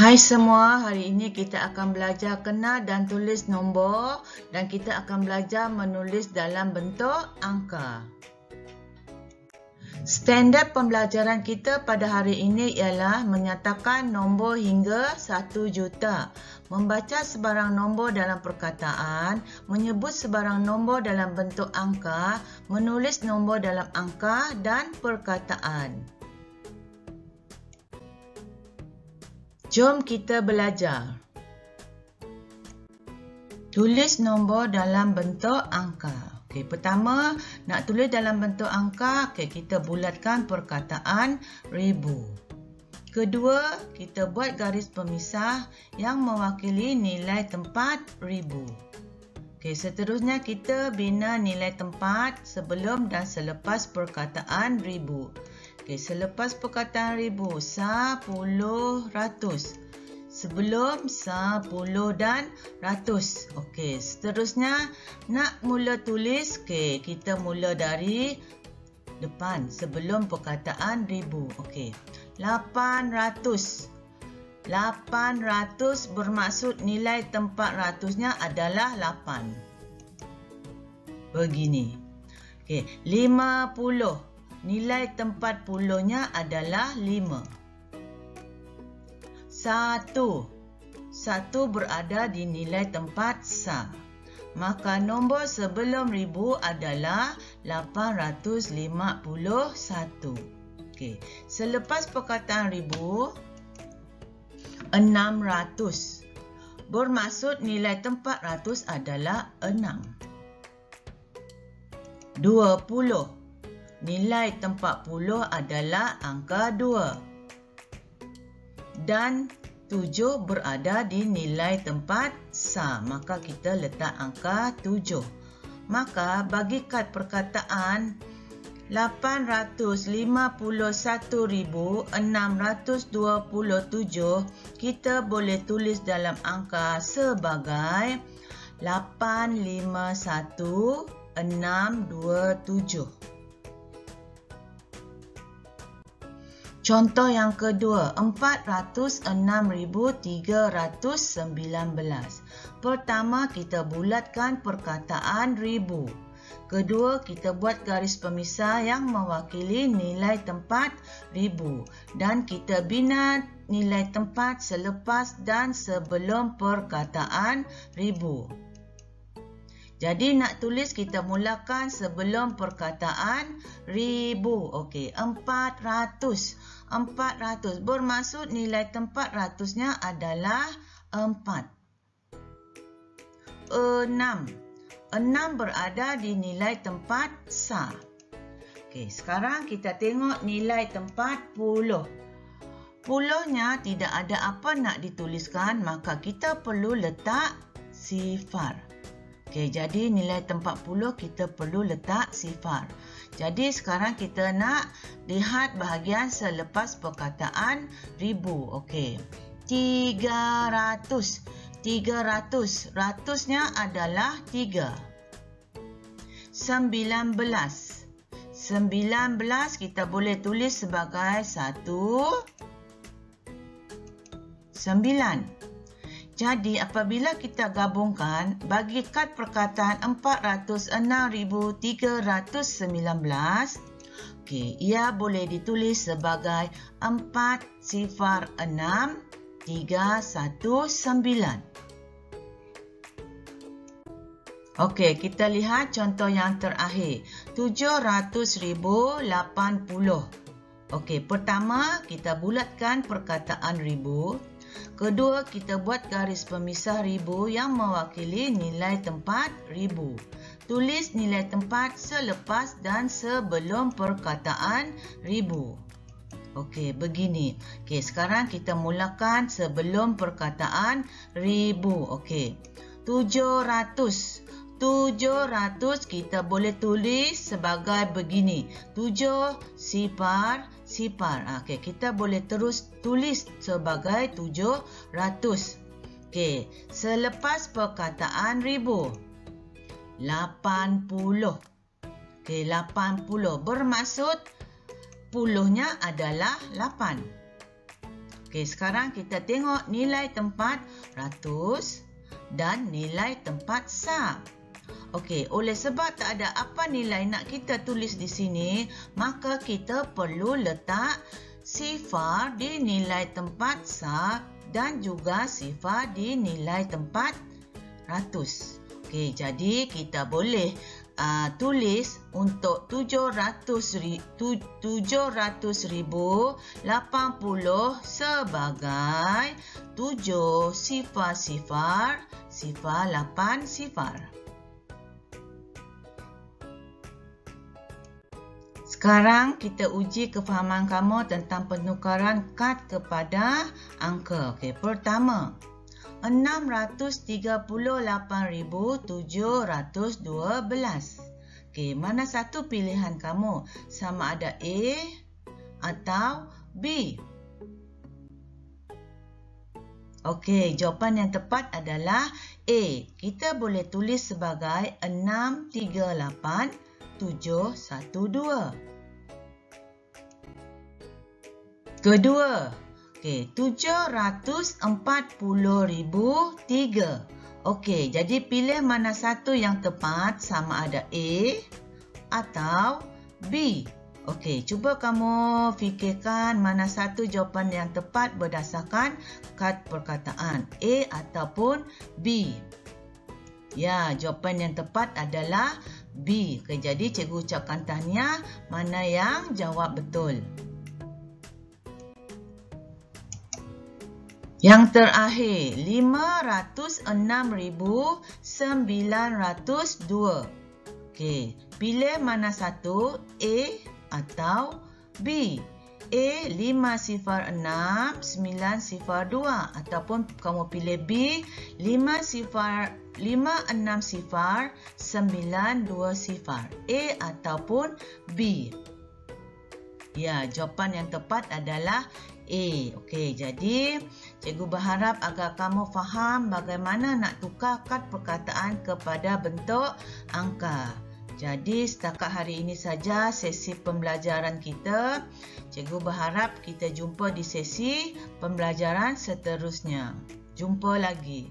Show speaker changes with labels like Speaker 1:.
Speaker 1: Hai semua, hari ini kita akan belajar kenal dan tulis nombor dan kita akan belajar menulis dalam bentuk angka. Standard pembelajaran kita pada hari ini ialah menyatakan nombor hingga 1 juta, membaca sebarang nombor dalam perkataan, menyebut sebarang nombor dalam bentuk angka, menulis nombor dalam angka dan perkataan. Jom kita belajar. Tulis nombor dalam bentuk angka. Okey, pertama nak tulis dalam bentuk angka, kita bulatkan perkataan ribu. Kedua, kita buat garis pemisah yang mewakili nilai tempat ribu. Seterusnya kita bina nilai tempat sebelum dan selepas perkataan ribu. Selepas perkataan ribu, 10, ratus. Sebelum 10 dan ratus. Seterusnya nak mula tulis, kita mula dari depan sebelum perkataan ribu. 800. 800 bermaksud nilai tempat ratusnya adalah 8. Begini. 50. Nilai tempat puluhnya adalah 5. 1 berada di nilai tempat sa. Maka nombor sebelum ribu adalah 851. Selepas perkataan ribu, 600. Bermaksud nilai tempat ratus adalah 6. 20. Nilai tempat puluh adalah angka 2. Dan 7 berada di nilai tempat sa. Maka kita letak angka 7. Maka bagi kad perkataan 851,627 kita boleh tulis dalam angka sebagai 851,627. Contoh yang kedua, 406,319. Pertama, kita bulatkan perkataan ribu. Kedua, kita buat garis pemisah yang mewakili nilai tempat ribu. Dan kita bina nilai tempat selepas dan sebelum perkataan ribu. Jadi nak tulis, kita mulakan sebelum perkataan ribu. 400. 400 bermaksud nilai tempat ratusnya adalah 4. 6. 6 berada di nilai tempat sa. Sekarang kita tengok nilai tempat puluh. Puluhnya tidak ada apa nak dituliskan, maka kita perlu letak sifar. Jadi nilai tempat puluh kita perlu letak sifar. Jadi sekarang kita nak lihat bahagian selepas perkataan ribu. 300. 300. Ratusnya adalah 3. 19. 19 kita boleh tulis sebagai 9. Jadi apabila kita gabungkan, bagi kad perkataan 406,319, ia boleh ditulis sebagai 406,319. Kita lihat contoh yang terakhir, 700,080. Pertama kita bulatkan perkataan ribu. Kedua, kita buat garis pemisah ribu yang mewakili nilai tempat ribu. Tulis nilai tempat selepas dan sebelum perkataan ribu. Begini. Sekarang kita mulakan sebelum perkataan ribu. 700. 700 kita boleh tulis sebagai begini. 7 sifar. Kita boleh terus tulis sebagai 700. Selepas perkataan ribu, 80. 80 bermaksud puluhnya adalah 8. Okey, sekarang kita tengok nilai tempat ratus dan nilai tempat sah. Okey, oleh sebab tak ada apa nilai nak kita tulis di sini, maka kita perlu letak sifar di nilai tempat sah dan juga sifar di nilai tempat ratus. Okey, jadi kita boleh tulis untuk 700,080 sebagai 7 sifar 8 sifar. Sekarang kita uji kefahaman kamu tentang penukaran kad kepada angka. Okey, pertama, 638,712. Okey, mana satu pilihan kamu? Sama ada A atau B? Okey, jawapan yang tepat adalah A. Kita boleh tulis sebagai 638,712. Kedua, okey, 740,003. Okey, jadi pilih mana satu yang tepat, sama ada A atau B. Okey, cuba kamu fikirkan mana satu jawapan yang tepat berdasarkan kad perkataan, A ataupun B. Ya, jawapan yang tepat adalah B. Okey, jadi cikgu ucapkan tahniah, mana yang jawab betul. Yang terakhir, 506,902. Okey, pilih mana satu, A atau B. A 506 902 ataupun kamu pilih B 560 920. A ataupun B. Ya, jawapan yang tepat adalah A. Okey, jadi cikgu berharap agar kamu faham bagaimana nak tukar kad perkataan kepada bentuk angka. Jadi setakat hari ini saja sesi pembelajaran kita. Cikgu berharap kita jumpa di sesi pembelajaran seterusnya. Jumpa lagi.